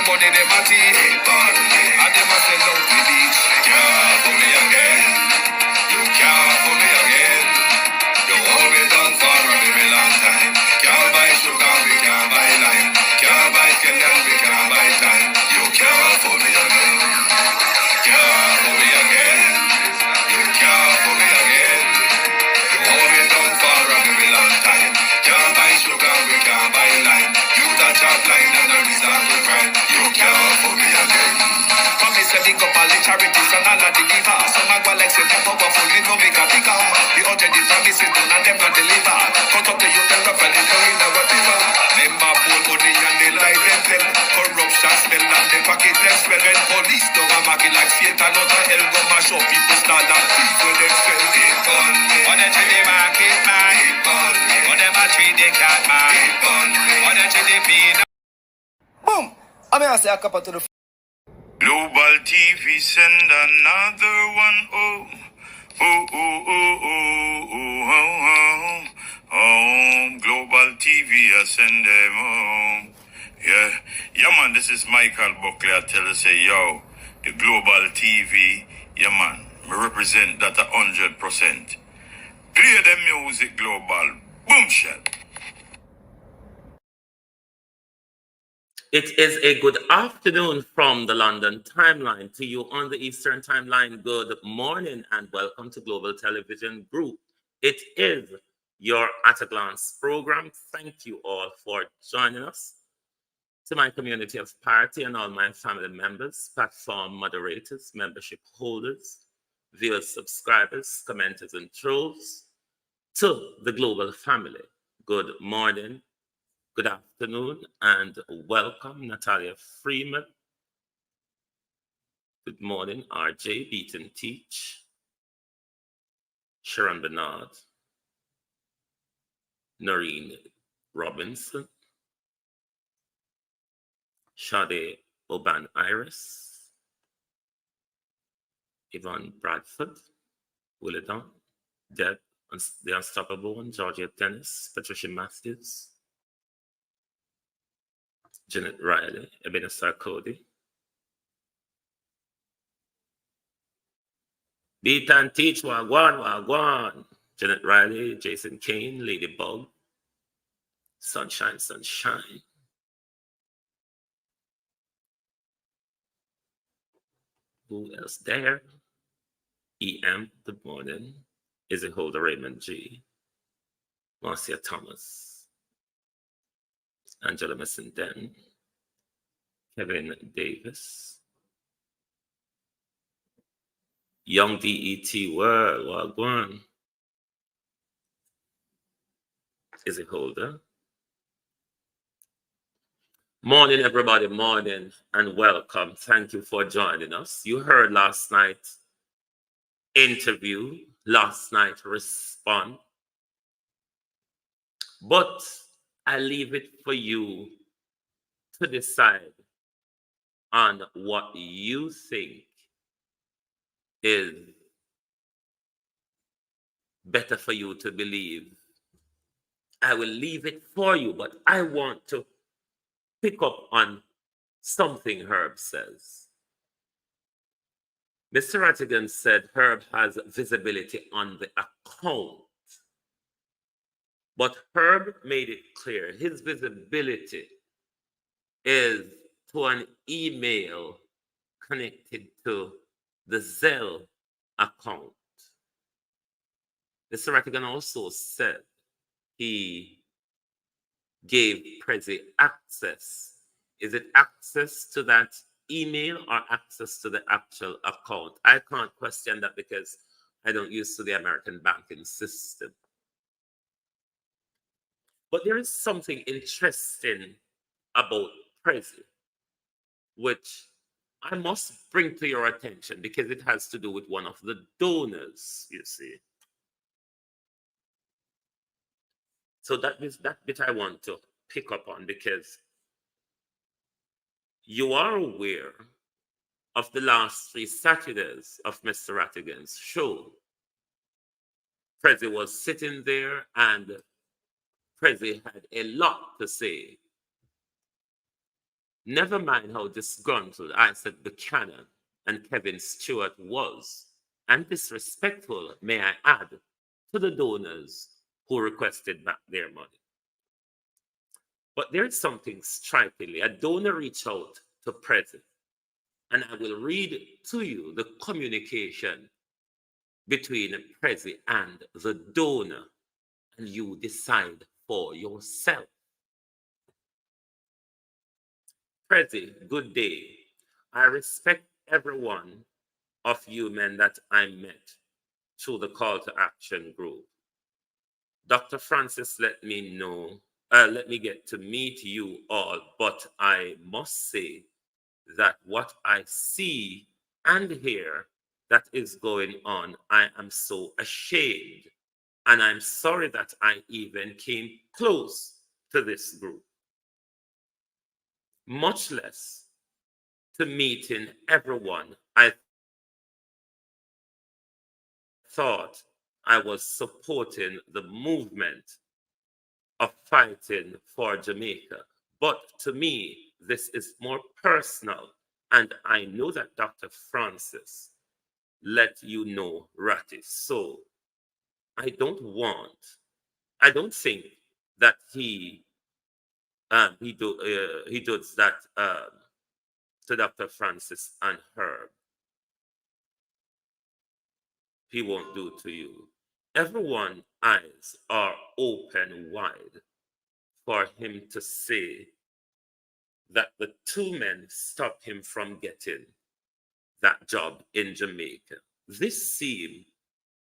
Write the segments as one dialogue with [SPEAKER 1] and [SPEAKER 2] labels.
[SPEAKER 1] money them a cheat. And them a sell out the beach. Can't for me again. You can't for me again. You hold me down for a very long time. Can't buy sugar, we can't buy lime. Can't buy Kenyan, we can't buy time. You can't for me again. Can't for me again. You can't for me again. You hold me down for a very long time. Can't buy sugar, we can't buy lime. You touch up line and I resort to crime. You can't for me again. Promise to dig up all the charities and all of the givers. Some of like say them powerful, we know we got bigger. The urgent promise it done and them not deliver. Cut up the youth and rough and it's going in whatever. Them a bull money and they lie them. Corruption smell and they pocket them smell. When police don't a market like Satan out of hell go mash up people start and thief when them sell it gun. What they treat the market man, it gun. What them a treat the cat man, it gun. What they treat the peanut. Boom! I'm gonna say a couple to the Global TV send another one. Oh, oh, oh, oh, oh, oh, oh, oh. Global TV, I send them home. Yeah, man, this is Michael Buckley. I tell you, say, yo, the Global TV, yeah, man, me represent that 100%. Play the music, Global. Boom, shot.
[SPEAKER 2] It is a good afternoon from the London timeline to you on the Eastern timeline. Good morning and welcome to Global Television Group. It is your At a Glance program. Thank you all for joining us. To my community of party and all my family members, platform moderators, membership holders, viewers, subscribers, commenters, and trolls, to the global family, good morning. Good afternoon and welcome, Natalia Freeman. Good morning, RJ Beaton Teach, Sharon Bernard, Noreen Robinson, Sade Oban Iris, Yvonne Bradford, Willadon, Deb, The Unstoppable One, Georgia Dennis, Patricia Matthews, Janet Riley, Ebenezer Cody, Beat and Teach, Wagwan, Janet Riley, Jason Kane, Ladybug, Sunshine, Sunshine. Who else there? EM, good morning. Izzy Holder, Raymond G, Marcia Thomas, Angela Messenden, Kevin Davis, Young DET World, Wagwan, Izzy Holder. Morning, everybody, morning, and welcome. Thank you for joining us. You heard last night's interview, last night respond, but I leave it for you to decide on what you think is better for you to believe. I will leave it for you, but I want to pick up on something Herb says. Mr. Rattigan said Herb has visibility on the account, but Herb made it clear his visibility is to an email connected to the Zelle account. Mr. Rattigan also said he gave Prezi access. Is it access to that email or access to the actual account? I can't question that because I don't use to the American banking system. But there is something interesting about Prezi, which I must bring to your attention because it has to do with one of the donors, you see. So that bit I want to pick up on because you are aware of the last 3 Saturdays of Mr. Rattigan's show. Prezi was sitting there and Prezi had a lot to say Never mind how disgruntled Isaac Buchanan and Kevin Stewart was, and disrespectful, may I add, to the donors who requested back their money. But there is something strikingly. A donor reached out to Prezi, and I will read to you the communication between Prezi and the donor, and you decide for yourself. Prezi, good day. I respect every one of you men that I met through the call to action group. Dr. Francis let me get to meet you all, but I must say that what I see and hear that is going on, I am so ashamed. And I'm sorry that I even came close to this group, much less to meeting everyone I thought I was supporting the movement of fighting for Jamaica. But to me, this is more personal. And I know that Dr. Francis let you know, Ratty. So I don't think that he does that to Dr. Francis and Herb. He won't do to you. Everyone's eyes are open wide for him to say that the two men stopped him from getting that job in Jamaica. This seemed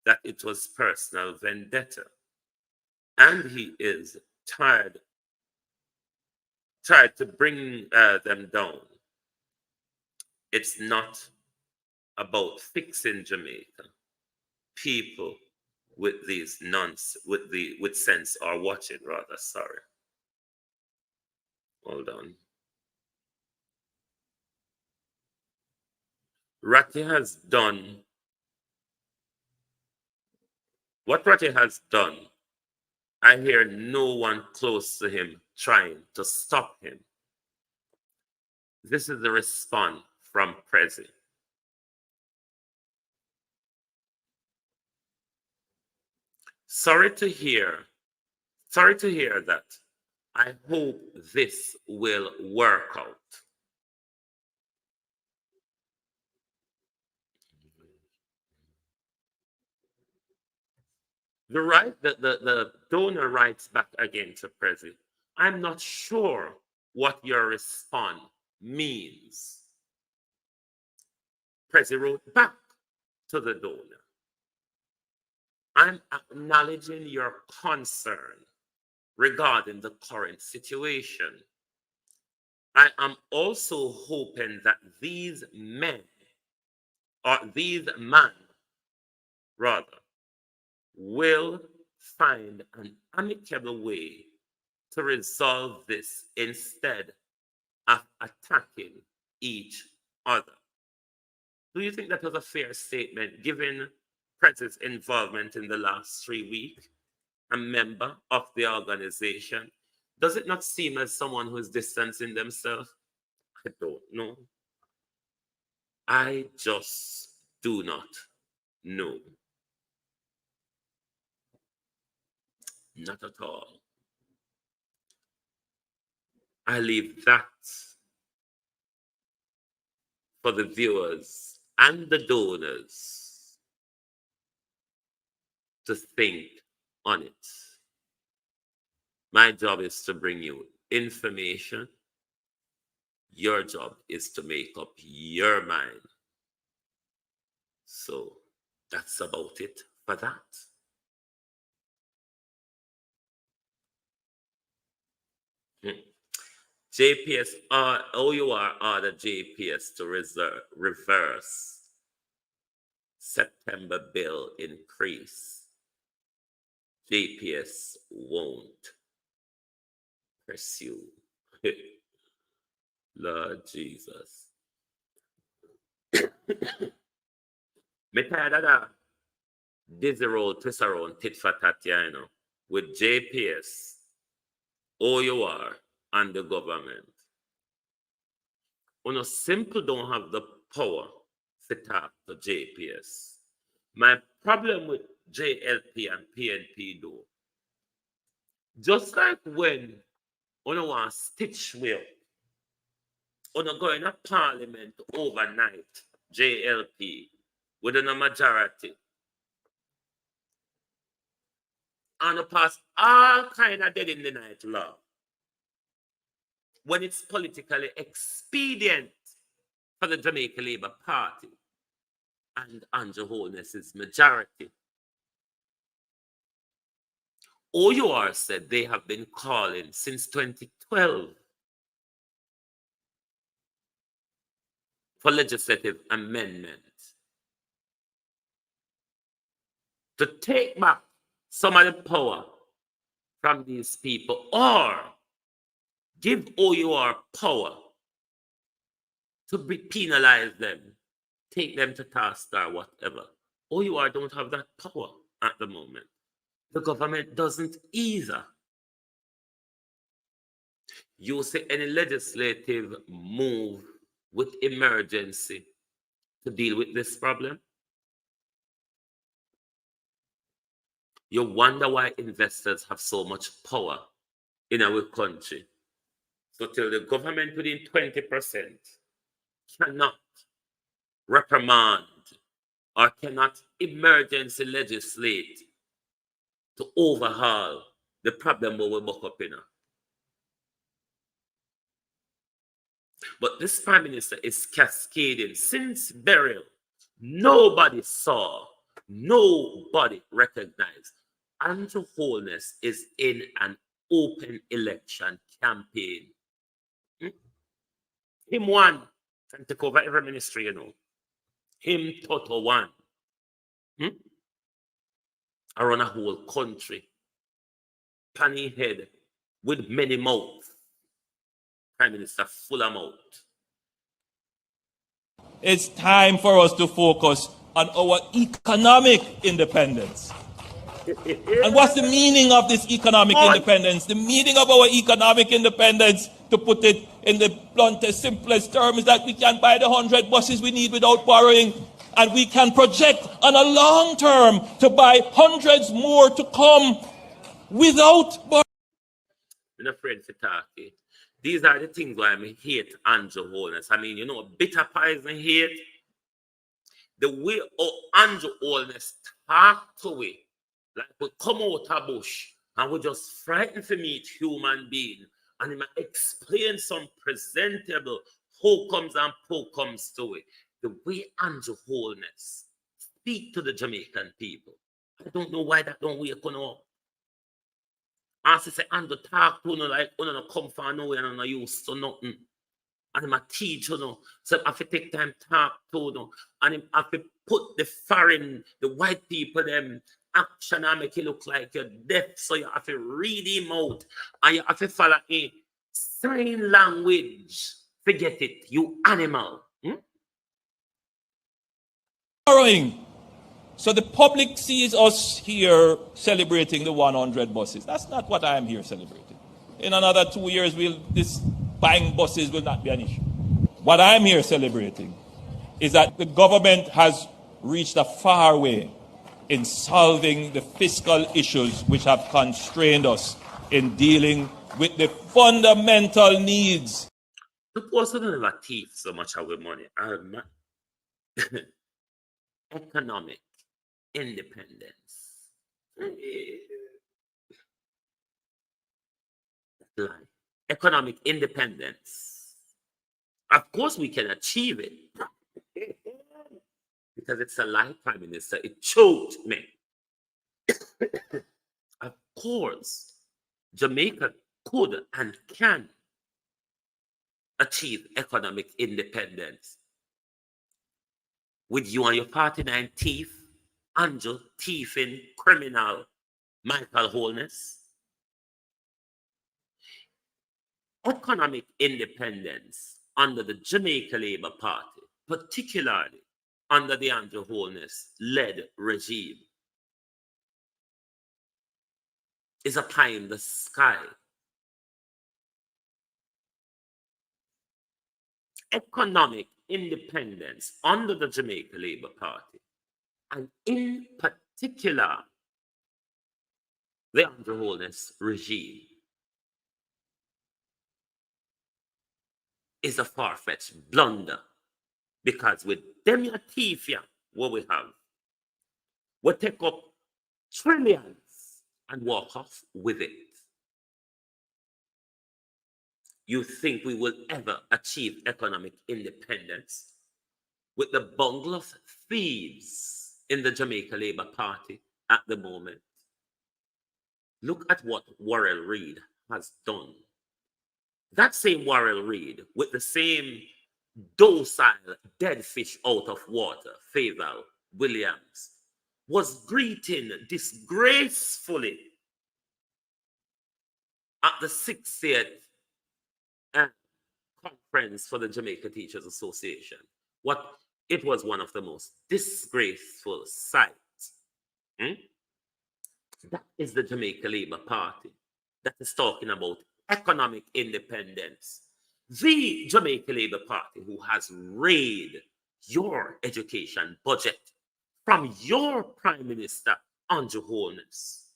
[SPEAKER 2] that it was personal vendetta, and he is tried to bring them down. It's not about fixing Jamaica. People with these with sense are watching, rather. Sorry. Hold on. Ratty has done what Ratty has done. I hear no one close to him trying to stop him. This is the response from Prezi. Sorry to hear that. I hope this will work out. The donor writes back again to Prezi. I'm not sure what your response means. Prezi wrote back to the donor. I'm acknowledging your concern regarding the current situation. I am also hoping that these men will find an amicable way to resolve this instead of attacking each other. Do you think that was a fair statement given Prezi's involvement in the last 3 weeks? A member of the organization? Does it not seem as someone who is distancing themselves? I don't know. I just do not know. Not at all. I leave that for the viewers and the donors to think on it. My job is to bring you information. Your job is to make up your mind. So that's about it for that. JPS, OUR ordered JPS to reverse September bill increase. JPS won't pursue. Lord Jesus. Me tired of that dizzy roll, twist around, tit for tat, you know, with JPS, OUR, and the government. Uno simple don't have the power to talk to JPS. My problem with JLP and PNP though, just like when uno want stitch way up, uno go in a parliament overnight, JLP, within a majority, and pass all kind of dead in the night law when it's politically expedient for the Jamaica Labour Party and Andrew Holness's majority. OUR said they have been calling since 2012 for legislative amendments to take back some of the power from these people or give OUR power to penalize them, take them to task or whatever. OUR don't have that power at the moment. The government doesn't either. You see any legislative move with emergency to deal with this problem? You wonder why investors have so much power in our country. So till the government within 20% cannot reprimand or cannot emergency legislate to overhaul the problem we buck up in. But this prime minister is cascading. Since burial, nobody saw, nobody recognized. Andrew Holness is in an open election campaign. Him won, can take over every ministry, you know. Him Toto won. Around a whole country. Panny head with many mouths. Prime Minister full of mouth.
[SPEAKER 3] It's time for us to focus on our economic independence. And what's the meaning of this economic independence? The meaning of our economic independence, to put it in the bluntest, simplest terms, is that we can buy the 100 buses we need without borrowing, and we can project on a long term to buy hundreds more to come without borrowing.
[SPEAKER 2] I'm not afraid to talk. These are the things why I hate Andrew Holness. I mean, you know, bitter poison hate. The way Andrew Holness talk to it, like we come out of bush and we just frightened to meet human being, and he might explain some presentable how comes and how comes to it. The way Andrew Holness speak to the Jamaican people, I don't know why that don't wake up. As I say, Andrew talk to you like you don't come from nowhere and not used to nothing. And him a teach you know. So I have to take time talk to you, and him have to put the foreign, the white people them action and make it look like you're deaf. So you have to read him out and you have to follow a sign language. Forget it, you animal.
[SPEAKER 3] Borrowing. So the public sees us here celebrating the 100 buses. That's not what I am here celebrating. In another 2 years, this buying buses will not be an issue. What I'm here celebrating is that the government has reached a far way in solving the fiscal issues which have constrained us in dealing with the fundamental needs.
[SPEAKER 2] The person never thief so much of our money. Economic independence. Lie. Economic independence. Of course, we can achieve it. Because it's a lie, Prime Minister. It choked me. Of course, Jamaica could and can achieve economic independence. With you and your 49 thief, Andrew thieving criminal Michael Holness. Economic independence under the Jamaica Labour Party, particularly under the Andrew Holness-led regime, is a pie in the sky. economic independence under the Jamaica Labour Party, and in particular, the Andrew Holness regime, is a far-fetched blunder, because with them your teeth here, what we have, we take up trillions and walk off with it. You think we will ever achieve economic independence with the bungle of thieves in the Jamaica Labour Party at the moment? Look at what Worrell Reid has done. That same Worrell Reid, with the same docile dead fish out of water, Fayval Williams, was greeting disgracefully at the 60th conference for the Jamaica Teachers Association. It was one of the most disgraceful sights. That is the Jamaica Labour Party that is talking about economic independence. The Jamaica Labour Party, who has raided your education budget from your Prime Minister, Andrew Holness,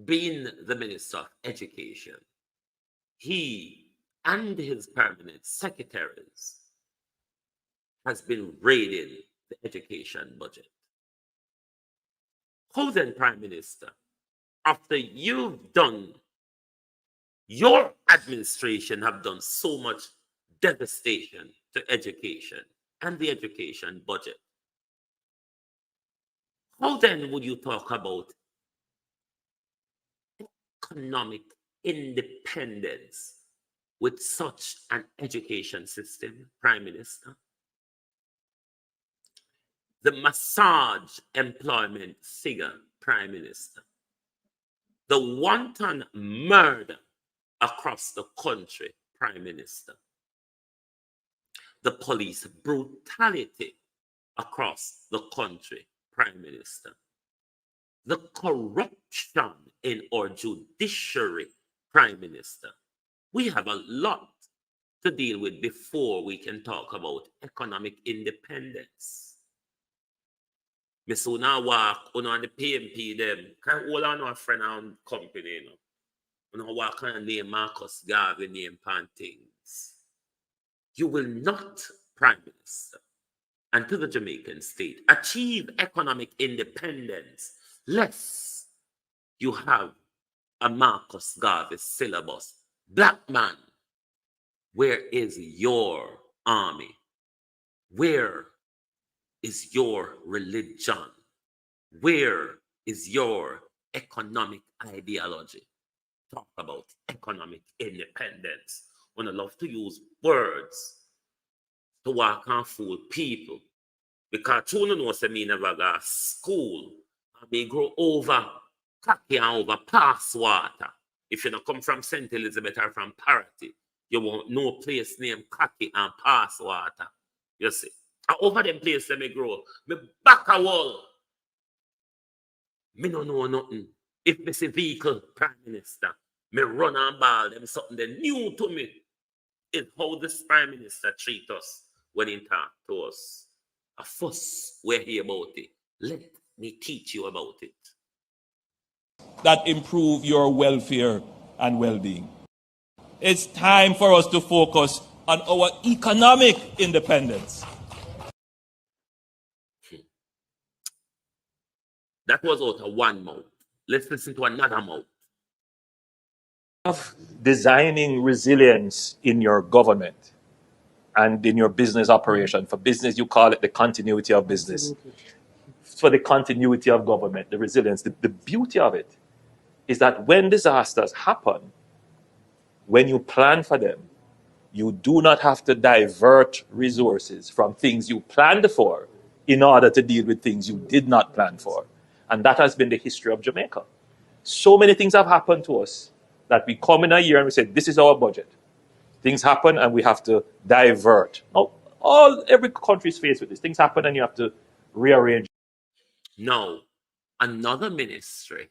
[SPEAKER 2] being the Minister of Education. He and his permanent secretaries has been raiding the education budget. How then, Prime Minister, after you've done, your administration have done so much devastation to education and the education budget, how then would you talk about economic independence with such an education system, Prime Minister? The massage employment figure, Prime Minister. The wanton murder across the country, Prime Minister. The police brutality across the country, Prime Minister. The corruption in our judiciary, Prime Minister. We have a lot to deal with before we can talk about economic independence. Me soon walk on the PMP them. Can hold on a friend and company, you know. When walk on name Marcus Garvey name pan things. You will not, Prime Minister, and to the Jamaican state, achieve economic independence less you have a Marcus Garvey syllabus. Black man, where is your army? Where is your religion? Where is your economic ideology? Talk about economic independence. When I love to use words to walk and fool people. Because you know, say me never go to school. I may grow over cocky and over pass water. If you don't come from St. Elizabeth or from Parity, you won't know place named cocky and pass water. You see. And over them place that me grow, me back a wall. Me no know nothing. If me see vehicle, Prime Minister, me run and ball them something that new to me. Is how this Prime Minister treat us when he talk to us. A fuss we hear about it. Let me teach you about it.
[SPEAKER 3] That improve your welfare and well-being. It's time for us to focus on our economic independence.
[SPEAKER 2] That was out of one mouth. Let's listen to another mouth.
[SPEAKER 4] Of designing resilience in your government and in your business operation. For business, you call it the continuity of business. For the continuity of government, the resilience, the beauty of it is that when disasters happen, when you plan for them, you do not have to divert resources from things you planned for in order to deal with things you did not plan for. And that has been the history of Jamaica. So many things have happened to us that we come in a year and we say, this is our budget. Things happen and we have to divert. Now, every country is faced with this. Things happen and you have to rearrange.
[SPEAKER 2] No, another ministry,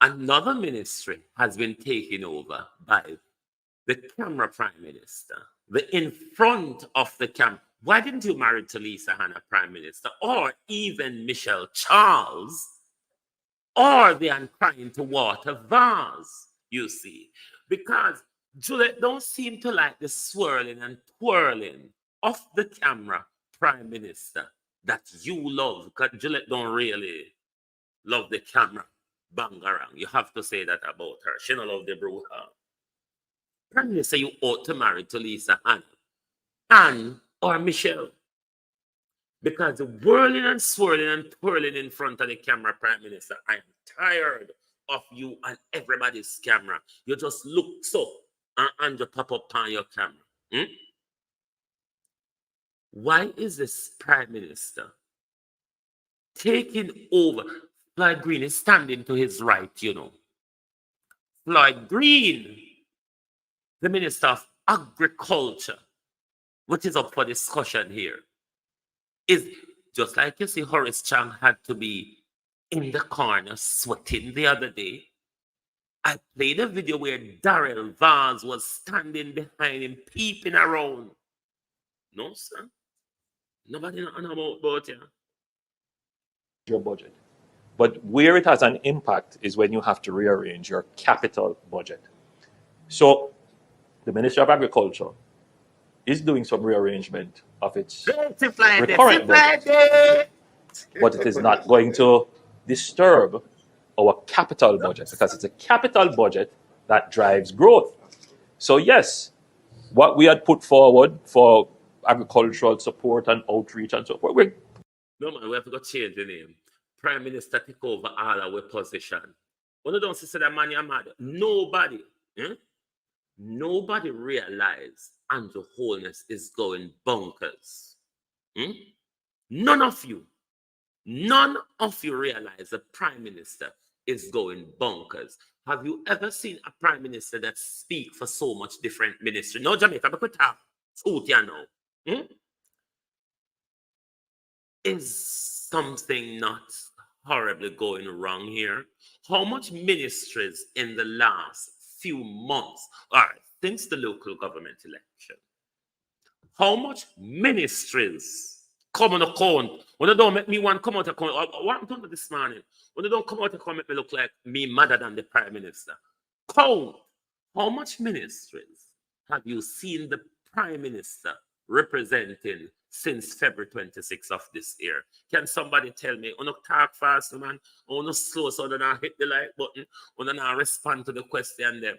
[SPEAKER 2] another ministry has been taken over by the camera prime minister, the in front of the camera. Why didn't you marry Talisa Hannah prime minister, or even Michelle Charles, or the uncrying to water vase, you see? Because Juliet don't seem to like the swirling and twirling of the camera prime minister that you love. Because Juliet don't really love the camera bangarang. You have to say that about her. She don't love the brouhaha. Prime Minister, you ought to marry Talisa Anne or Michelle. Because the whirling and swirling and twirling in front of the camera, Prime Minister, I am tired of you and everybody's camera. You just look so and you pop up on your camera. Why is this Prime Minister taking over? Floyd Green is standing to his right, you know. Floyd Green, the Minister of Agriculture, which is up for discussion here, is just like you see Horace Chang had to be in the corner sweating the other day. I played a video where Darrell Vaz was standing behind him, peeping around. No, sir. Nobody know about you.
[SPEAKER 4] Your budget. But where it has an impact is when you have to rearrange your capital budget. So the Ministry of Agriculture is doing some rearrangement of its recurrent budget, but it is not going to disturb our capital budget, because it's a capital budget that drives growth. So yes, what we had put forward for agricultural support and outreach and so forth,
[SPEAKER 2] no man, we have to go change the name. Prime Minister take over all our position. When you don't say that man, you're mad. Nobody, nobody realized Andrew Holness is going bonkers. None of you realize the Prime Minister is going bonkers. Have you ever seen a Prime Minister that speak for so much different ministry? No, Jamaica, but we talk truth here now. Is something not horribly going wrong here? How much ministries in the last few months, all right, since the local government election, how much ministries come on account? When they don't make me one come out account, what happened to this morning? When they don't come out account, make me look like me madder than the Prime Minister. Count how much ministries have you seen the Prime Minister representing since February 26th of this year? Can somebody tell me? On talk fast, man. On slow, so they not hit the like button. On not respond to the question. Them.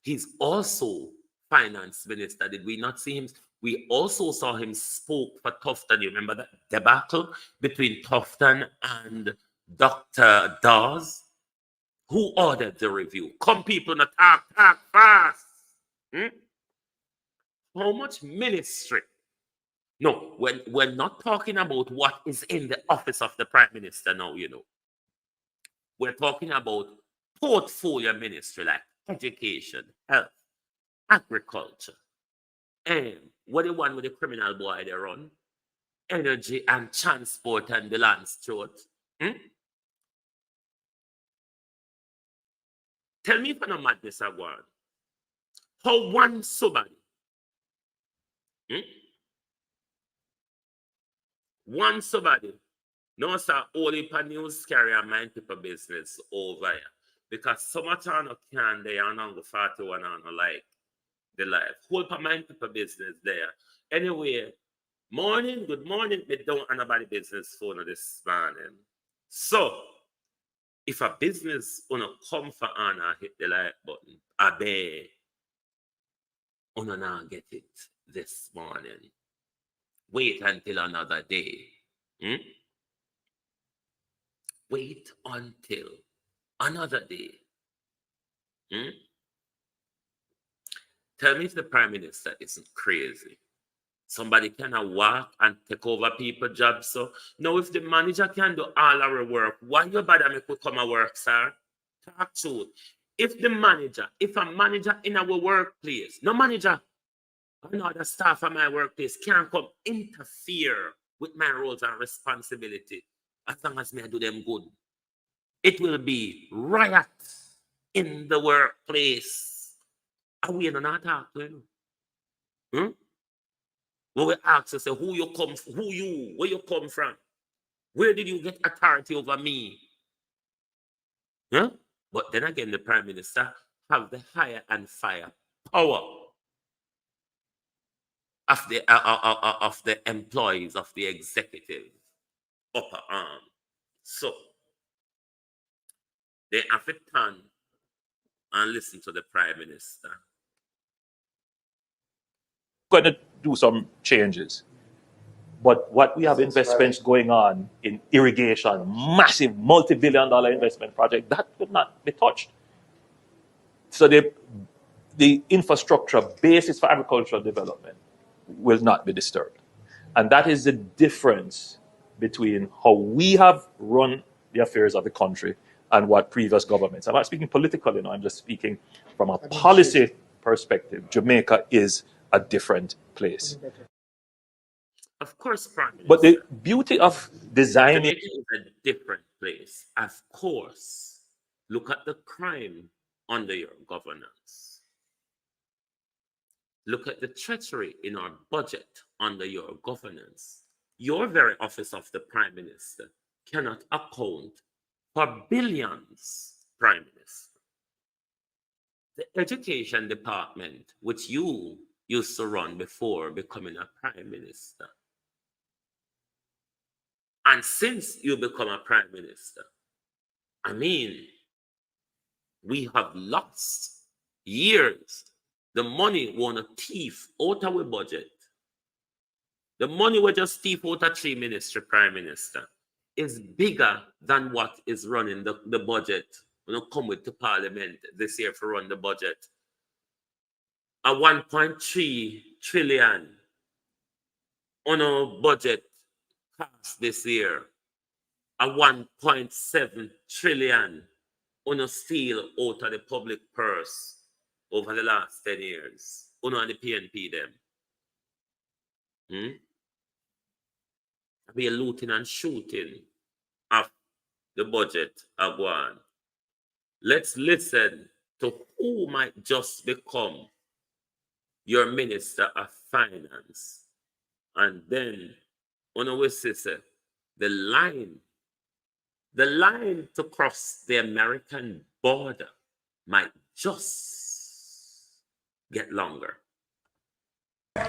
[SPEAKER 2] He's also finance minister. Did we not see him? We also saw him spoke for Tufton. You remember that debacle between Tufton and Dr. Dawes? Who ordered the review? Come, people, not talk fast. How much ministry? No, we're not talking about what is in the office of the Prime Minister now, you know. We're talking about portfolio ministry like education, health, agriculture, and what the one with the criminal boy they run? Energy and transport and the land steward. Tell me if I'm not madness I want. How one somebody, one somebody, no sir, only for news carrier mind people business over here. Because some of them can they are on the 41 on like the life. Whole for mind people business there. Anyway, good morning, me don't anybody business phone this morning. So if a business wanna come for Anna hit the like button, I bet wanna not get it this morning. Wait until another day. Wait until another day. Tell me if the Prime Minister isn't crazy. Somebody cannot walk and take over people's jobs. So now if the manager can do all our work, why you bother me to come and work, sir? Talk truth. If a manager in our workplace, no manager, another staff of my workplace can't come interfere with my roles and responsibility, as long as I do them good, it will be riot in the workplace. And we not talk to him. When we ask us, say, where you, where you come from? Where did you get authority over me? Huh? But then again, the Prime Minister have the higher and fire power of the employees of the executive upper arm. So they have to turn and listen to the Prime Minister.
[SPEAKER 4] Going to do some changes. But what we have investments going on in irrigation, massive multi-billion-dollar investment project, that could not be touched. So the infrastructure basis for agricultural development will not be disturbed. And that is the difference between how we have run the affairs of the country and what previous governments. I'm not speaking politically now, I'm just speaking from a policy perspective. Jamaica is a different place.
[SPEAKER 2] Of course, Prime Minister.
[SPEAKER 4] But the beauty of designing
[SPEAKER 2] Jamaica is a different place. Of course. Look at the crime under your governance. Look at the treachery in our budget under your governance. Your very office of the Prime Minister cannot account for billions, Prime Minister. The education department, which you used to run before becoming a Prime Minister, and since you become a Prime Minister, I mean, we have lost years. The money won a thief out of our budget. The money we just thief out of 3 ministry, Prime Minister, is bigger than what is running the budget when you come with the Parliament this year for run the budget. A 1.3 trillion on our budget passed this year. A 1.7 trillion on a steal out of the public purse over the last 10 years. On the PNP them. We are looting and shooting of the budget of one. Let's listen to who might just become your Minister of Finance. And then, on we say, the line to cross the American border might just get longer.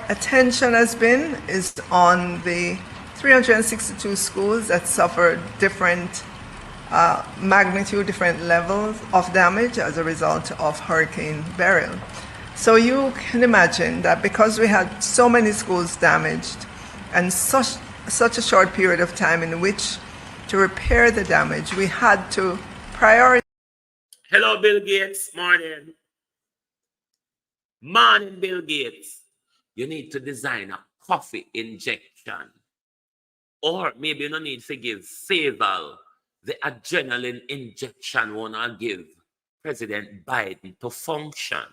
[SPEAKER 5] Attention is on the 362 schools that suffered different magnitude, different levels of damage as a result of Hurricane Beryl. So you can imagine that because we had so many schools damaged and such a short period of time in which to repair the damage, we had to prioritize.
[SPEAKER 2] Hello, Bill Gates. Morning. Morning, Bill Gates. You need to design a coffee injection. Or maybe you don't need to give Saval the adrenaline injection wanna give President Biden to function.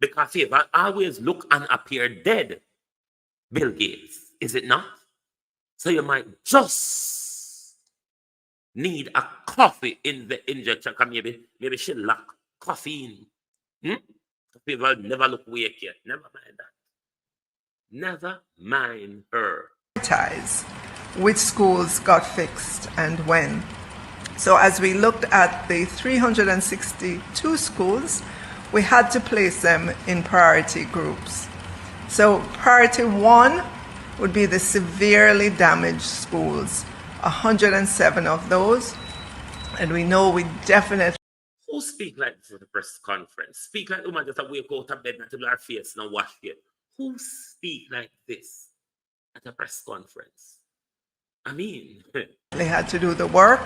[SPEAKER 2] Because Saval always look and appear dead. Bill Gates, is it not? So you might just need a coffee in the injection. Maybe she lack caffeine. People never look weak yet. Never mind that. Never mind her.
[SPEAKER 5] Which schools got fixed and when. So as we looked at the 362 schools, we had to place them in priority groups. So priority 1 would be the severely damaged schools, 107 of those. And we know we definitely.
[SPEAKER 2] Who speak like this at the press conference? Speak like the woman just wake out of bed and tell her face and wash it. Who speak like this at a press conference? I mean,
[SPEAKER 5] they had to do the work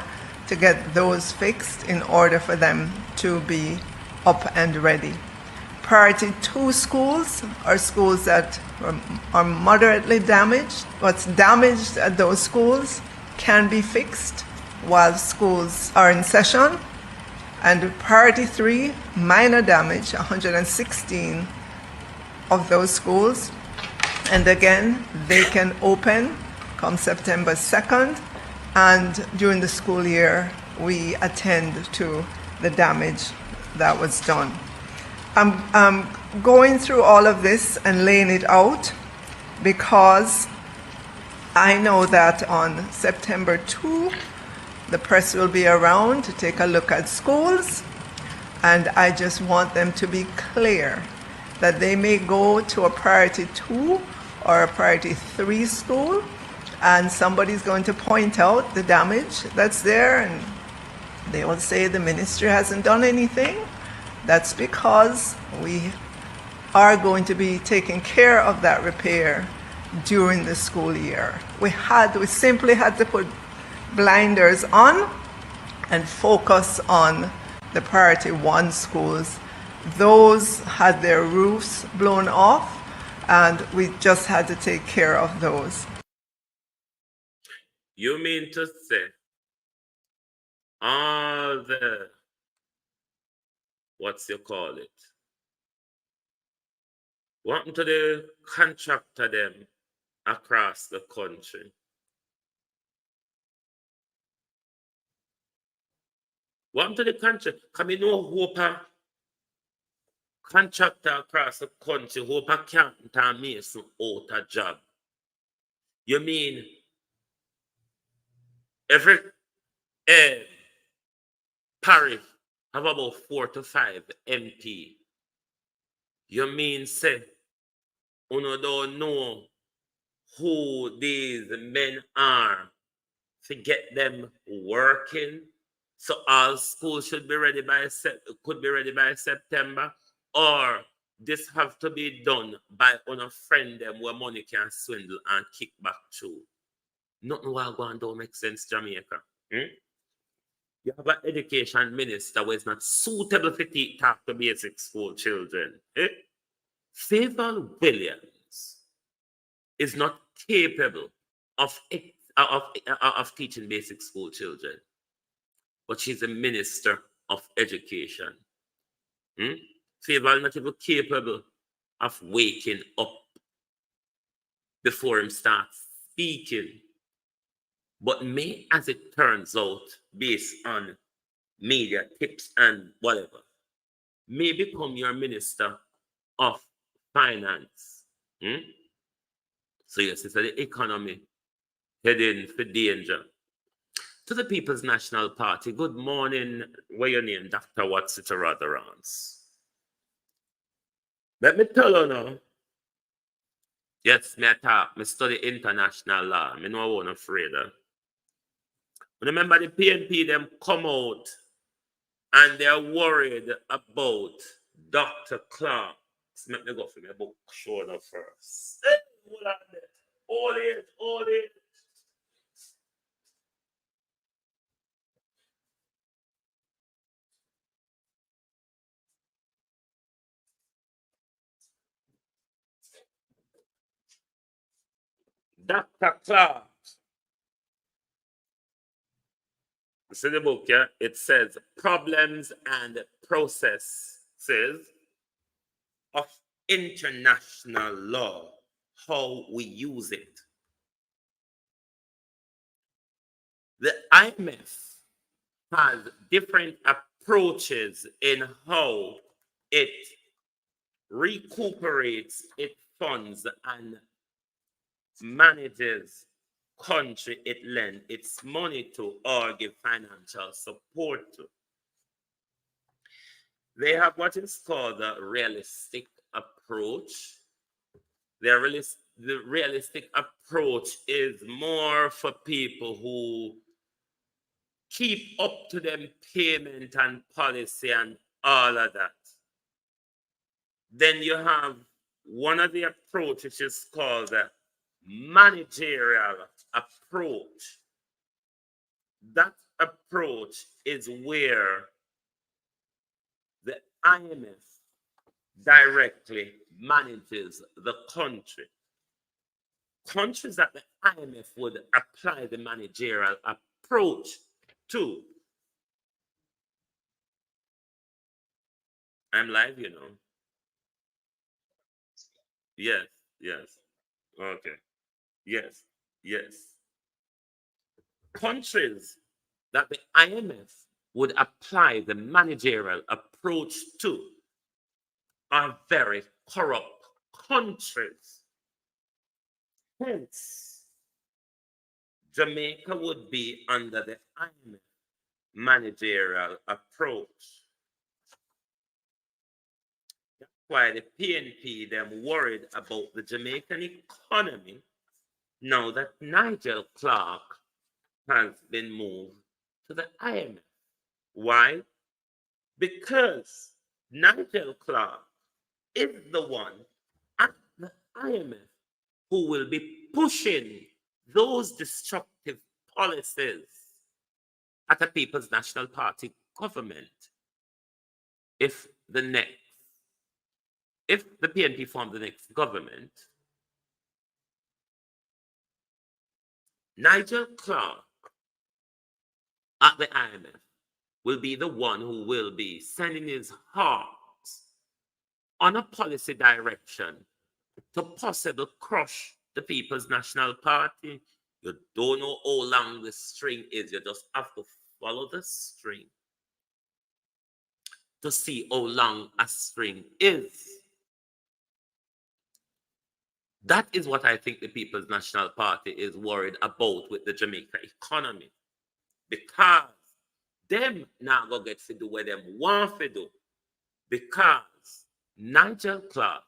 [SPEAKER 5] to get those fixed in order for them to be up and ready. Priority 2 schools are schools that are moderately damaged. What's damaged at those schools can be fixed while schools are in session. And priority 3, minor damage, 116 of those schools. And again, they can open come September 2nd. And during the school year, we attend to the damage that was done. I'm going through all of this and laying it out because I know that on September 2, the press will be around to take a look at schools, and I just want them to be clear that they may go to a priority 2 or a priority 3 school, and somebody's going to point out the damage that's there, and they will say the ministry hasn't done anything. That's because we are going to be taking care of that repair during the school year. We simply had to put blinders on and focus on the priority 1 schools. Those had their roofs blown off, and we just had to take care of those.
[SPEAKER 2] You mean to say all the, what happened to the contractor them across the country? What happened to the contract? Can we know hope a contractor across the country, hope a accountant and mason out a job? You mean every parish have about 4 to 5 MP? You mean say, you don't know who these men are to get them working? So all schools should be ready could be ready by September, or this have to be done by a friend them where money can swindle and kick back to. Nothing will go and don't make sense, Jamaica. You have an education minister who is not suitable for talk to basic school children. Favour Williams is not capable of teaching basic school children, but she's a minister of education. Favour is not even capable of waking up before him starts speaking. But may, as it turns out, based on media tips and whatever, may become your minister of finance. So yes, it's the economy heading for danger. To the People's National Party, good morning. What your name? Dr. Watsita Radharans. Let me tell you now. Yes, me talk. Me study international law. Me know I wasn't afraid of. Remember the PNP them come out and they're worried about Dr. Clark. Let me go for my book shoulder first. Hold it. Dr. Clark. See the book, yeah? It says problems and processes of international law, how we use it. The IMF has different approaches in how it recuperates its funds and manages country it lends its money to or give financial support to. They have what is called a realistic approach. The realistic approach is more for people who keep up to them payment and policy and all of that. Then you have one of the approaches which is called the managerial approach. That approach is where the IMF directly manages the country. Countries that the IMF would apply the managerial approach to. I'm live, you know. Yes. Okay. Yes. Countries that the IMF would apply the managerial approach to are very corrupt countries. Hence, Jamaica would be under the IMF managerial approach. That's why the PNP them worried about the Jamaican economy now that Nigel Clark has been moved to the IMF. Why? Because Nigel Clark is the one at the IMF who will be pushing those destructive policies at the People's National Party government. If the PNP form the next government, Nigel Clark at the IMF will be the one who will be sending his heart on a policy direction to possibly crush the People's National Party. You don't know how long the string is. You just have to follow the string to see how long a string is. That is what I think the People's National Party is worried about with the Jamaica economy. Because them now go get to do what them want to do. Because Nigel Clark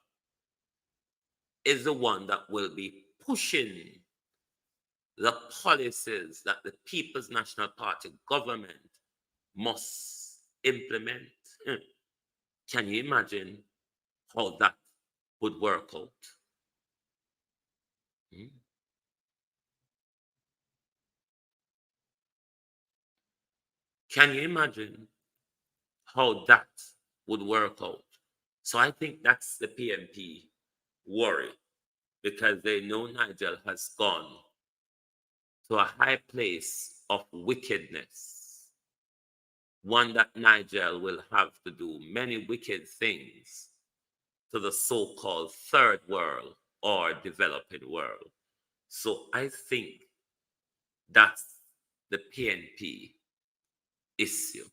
[SPEAKER 2] is the one that will be pushing the policies that the People's National Party government must implement. Can you imagine how that would work out? Can you imagine how that would work out? So I think that's the PNP worry, because they know Nigel has gone to a high place of wickedness, one that Nigel will have to do many wicked things to the so-called third world or developing world. So I think that's the PNP issue.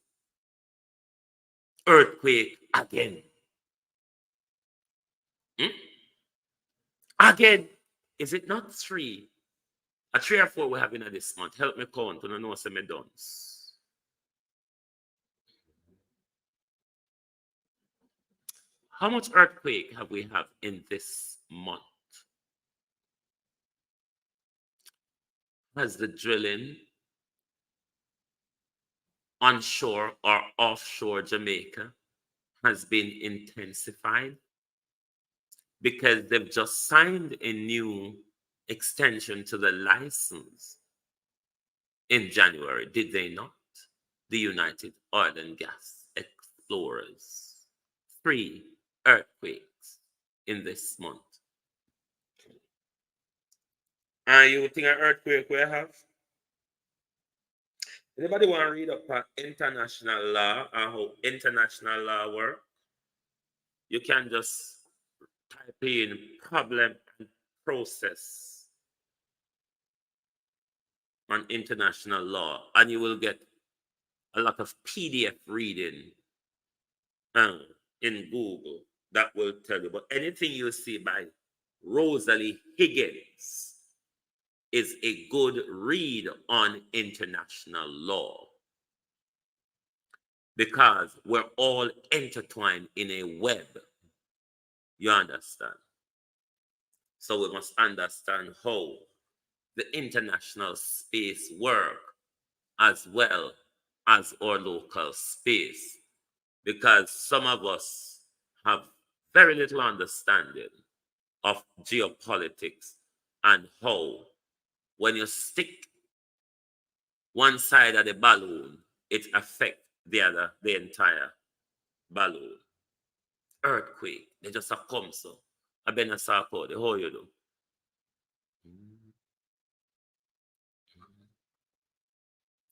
[SPEAKER 2] Earthquake again. Again, is it not 3? A 3 or 4 we're having this month. Help me count, and I know some dons. How much earthquake have we had in this month? Has the drilling onshore or offshore Jamaica has been intensified? Because they've just signed a new extension to the license in January, did they not? The United Oil and Gas Explorers. 3 earthquakes in this month. And you think an earthquake we have? Anybody want to read up on international law and how international law works? You can just type in problem and process on international law, and you will get a lot of PDF reading in Google that will tell you. But anything you see by Rosalie Higgins is a good read on international law, because we're all intertwined in a web. You understand? So we must understand how the international space works as well as our local space, because some of us have very little understanding of geopolitics and how when you stick one side of the balloon, it affects the entire balloon. Earthquake, they just come so. I been a support, how you do?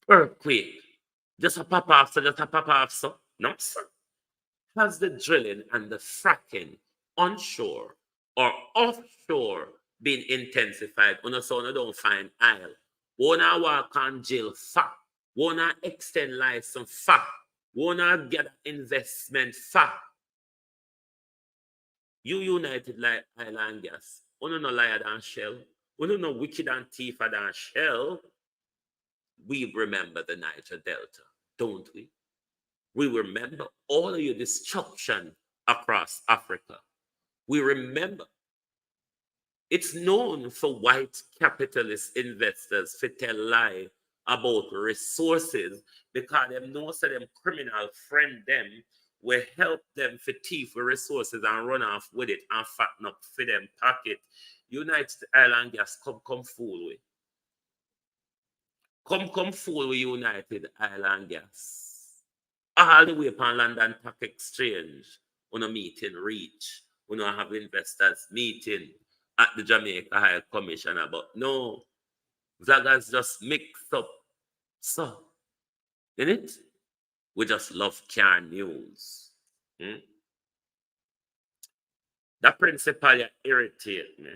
[SPEAKER 2] Earthquake, just a pop off, so. No, sir. Has the drilling and the fracking onshore or offshore been intensified? On so you don't find oil. Wanna walk on jail fat. Wanna extend license fat. Wanna get investment fat. You United like Island Gas. Uno no liar than Shell. Uno no wicked and thiefer than Shell. We remember the Niger Delta, don't we? We remember all of your destruction across Africa. We remember it's known for white capitalist investors to tell lie about resources because them know so them criminal friend them will help them for thief with resources and run off with it and fatten up for them pocket. United Island Gas come fool with. Come fool with United Island Gas. All the way upon London Stock Exchange, on a meeting reach, when have investors meeting at the Jamaica High Commissioner, but no, Vloggers just mix up. So, in it, we just love car news. That principal irritate me.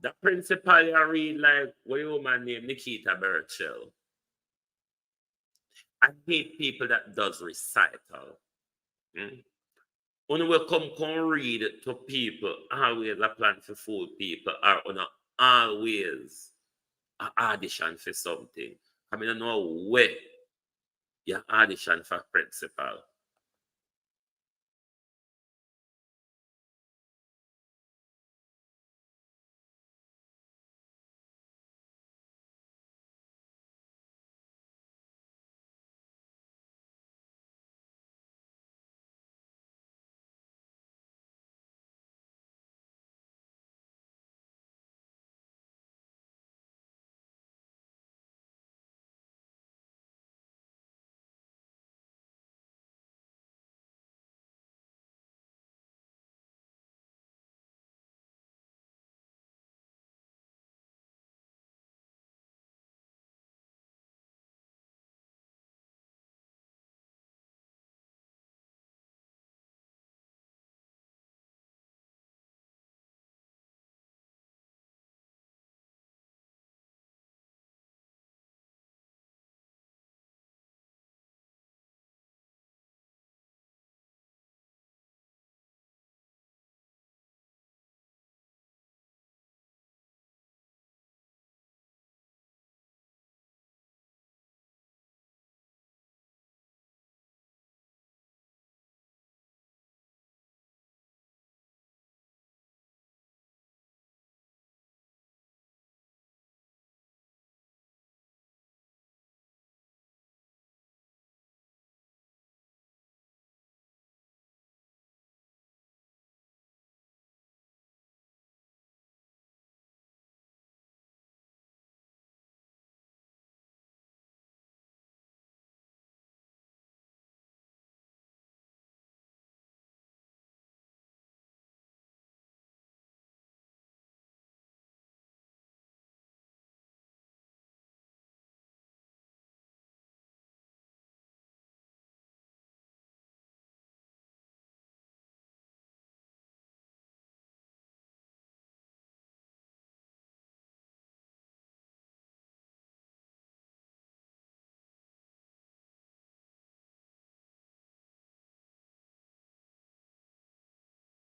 [SPEAKER 2] That principal read like what a woman named Nikita Burchell. I hate people that does recital. When we come read to people, always a plan for fool people or always an audition for something. I mean, I know where you audition for principal.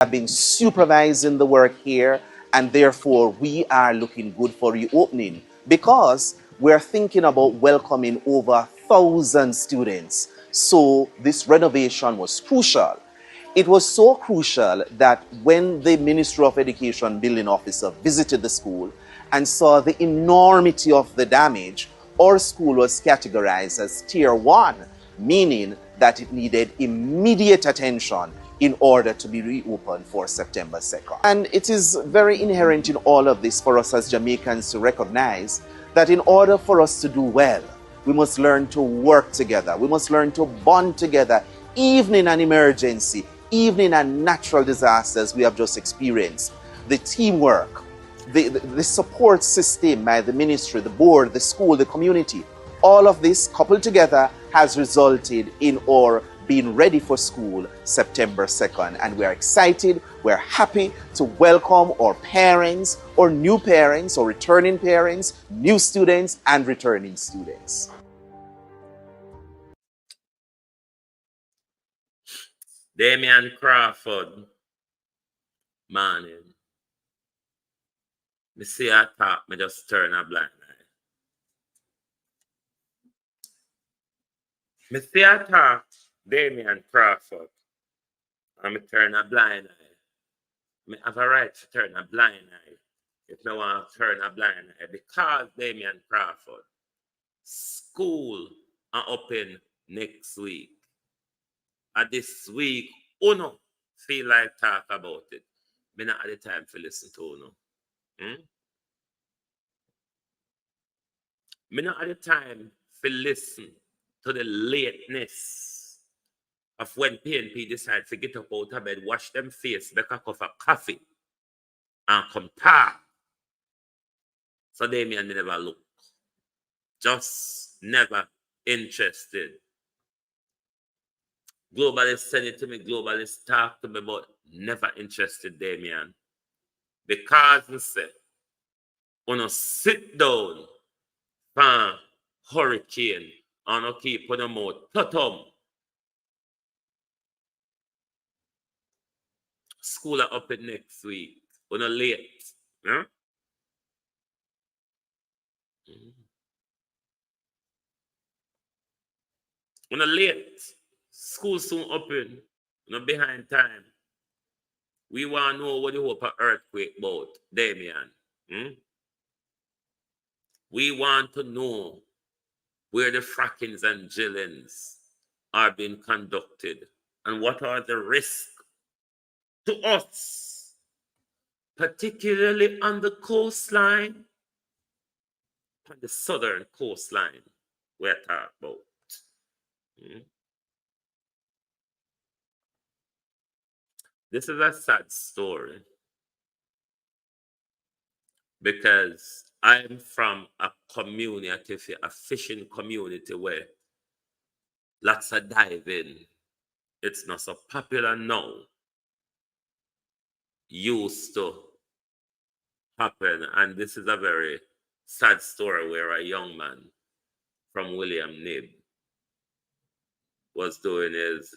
[SPEAKER 6] Have been supervising the work here, and therefore we are looking good for reopening because we're thinking about welcoming over 1,000 students. So this renovation was crucial. It was so crucial that when the Ministry of Education building officer visited the school and saw the enormity of the damage, our school was categorized as Tier 1, meaning that it needed immediate attention in order to be reopened for September 2nd. And it is very inherent in all of this for us as Jamaicans to recognize that in order for us to do well, we must learn to work together. We must learn to bond together, even in an emergency, even in a natural disasters we have just experienced. The teamwork, the support system by the ministry, the board, the school, the community, all of this coupled together has resulted in our being ready for school September 2nd. And we're excited, we're happy to welcome our parents, or new parents, or returning parents, new students, and returning students.
[SPEAKER 2] Damian Crawford, morning. Me see her talk, me just turn a blind eye. Me see her talk, Damian Crawford, and me turn a blind eye. Me have a right to turn a blind eye if no want to turn a blind eye because Damian Crawford, school are open next week. And this week, Uno feel like talk about it. Me not have the time to listen to Uno. Me not have the time to listen to the lateness of when PNP decide to get up out of bed, wash them face, make a cup of coffee, and come talk. So Damien never look. Just never interested. Globalists send it to me, globalists talk to me, but never interested, Damien. Because we say, when sit down for hurricane, and keep on the mouth, totum. School are open next week. When late. Huh? When late. School soon open. Not behind time. We want to know what the hope of earthquake about, Damien. We want to know where the frackings and drillings are being conducted and what are the risks to us, particularly on the coastline, on the southern coastline we're talking about. This is a sad story because I'm from a community, a fishing community where lots of diving. It's not so popular now. Used to happen, and this is a very sad story where a young man from William Nib was doing his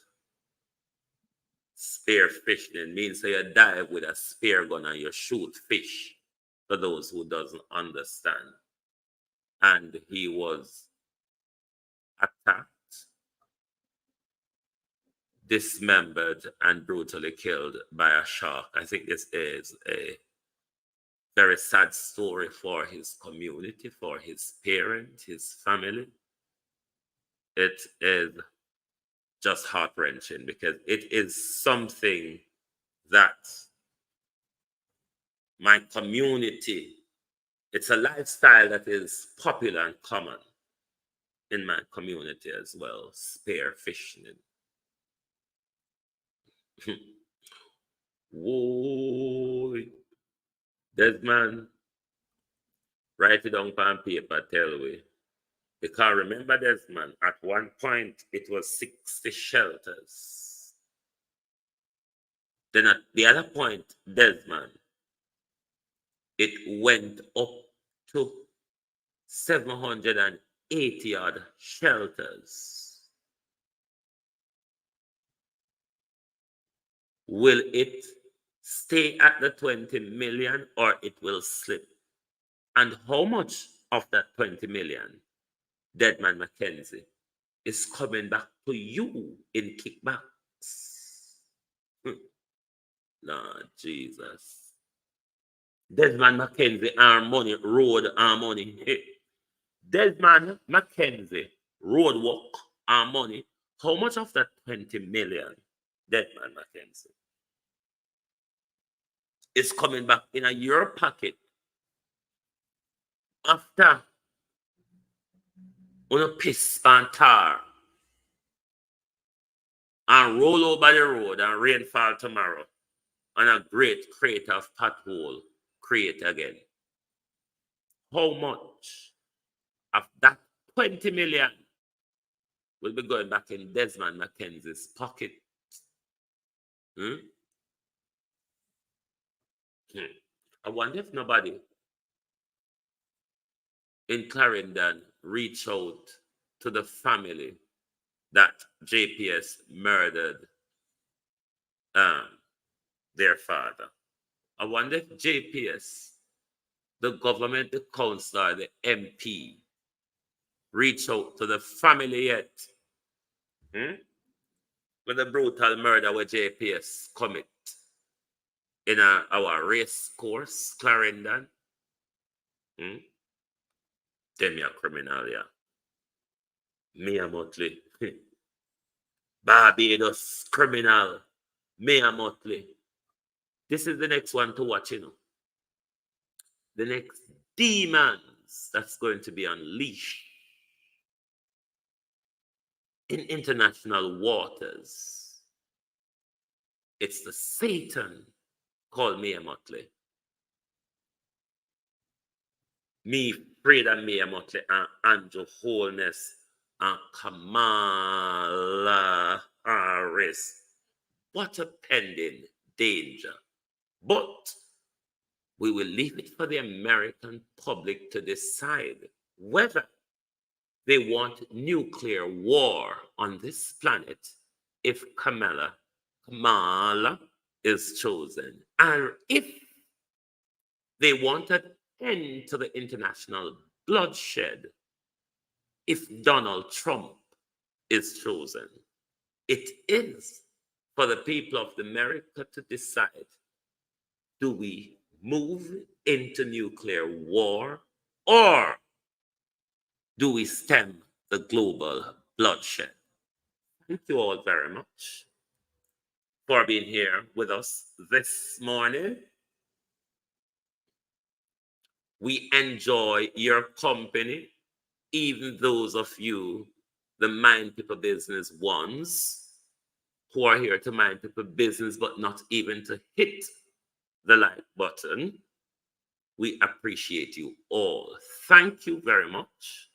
[SPEAKER 2] spear fishing. It means that you dive with a spear gun and you shoot fish, for those who doesn't understand. And he was attacked, dismembered, and brutally killed by a shark. I think this is a very sad story for his community, for his parents, his family. It is just heart-wrenching because it is something that my community, it's a lifestyle that is popular and common in my community as well, spear fishing. Whoa. Desmond, write it down on paper, tell we. Because remember, Desmond, at one point it was 60 shelters. Then at the other point, Desmond, it went up to 780 odd shelters. Will it stay at the 20 million or it will slip? And how much of that 20 million, Deadman Mackenzie, is coming back to you in kickbacks? Lord Jesus. Desmond Mackenzie, our money, road, our money. Desmond Mackenzie, road walk, our money. How much of that 20 million, Desmond Mackenzie, is coming back in your pocket after a piss and tar and roll over the road and rainfall tomorrow and a great crater of pothole create again? How much of that 20 million will be going back in Desmond Mackenzie's pocket? I wonder if nobody in Clarendon reach out to the family that JPS murdered their father. I wonder if JPS, the government, the councillor, the MP, reach out to the family yet. With the brutal murder where JPS commit in our race course, Clarendon. Them a criminal, yeah. Mia Motley. Barbados criminal. Mia Motley. This is the next one to watch, you know. The next demons that's going to be unleashed in international waters. It's the Satan called Mia Motley. Me, Freda Mia Motley, and Andrew Holness, and Kamala Harris. What a pending danger. But we will leave it for the American public to decide whether they want nuclear war on this planet if Kamala is chosen. And if they want an end to the international bloodshed if Donald Trump is chosen. It is for the people of America to decide, do we move into nuclear war or do we stem the global bloodshed? Thank you all very much for being here with us this morning. We enjoy your company, even those of you, the Mind People Business ones, who are here to mind people business, but not even to hit the like button. We appreciate you all. Thank you very much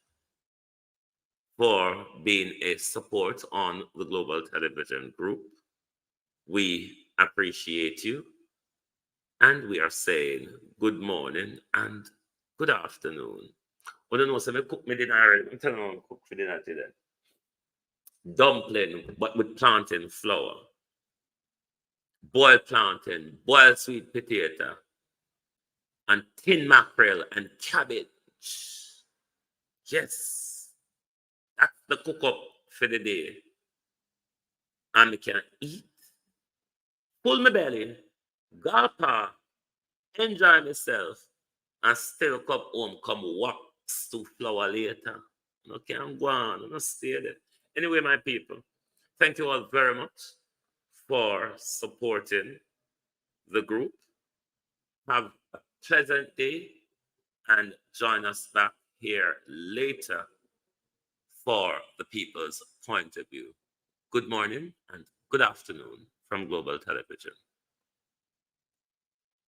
[SPEAKER 2] for being a support on the Global Television Group. We appreciate you. And we are saying good morning and good afternoon. I don't know, so I cook me dinner already. I'm telling you, I cook for dinner today. Dumpling, but with plantain flour. Boiled plantain, boiled sweet potato, and tin mackerel and cabbage. Yes, that's the cook up for the day. And I can eat, full my belly, gulp, enjoy myself, and still come home, come wax to flour later. No can go on, no stay there. Anyway, my people, thank you all very much for supporting the group. Have a pleasant day and join us back here later for the people's point of view. Good morning and good afternoon from Global Television.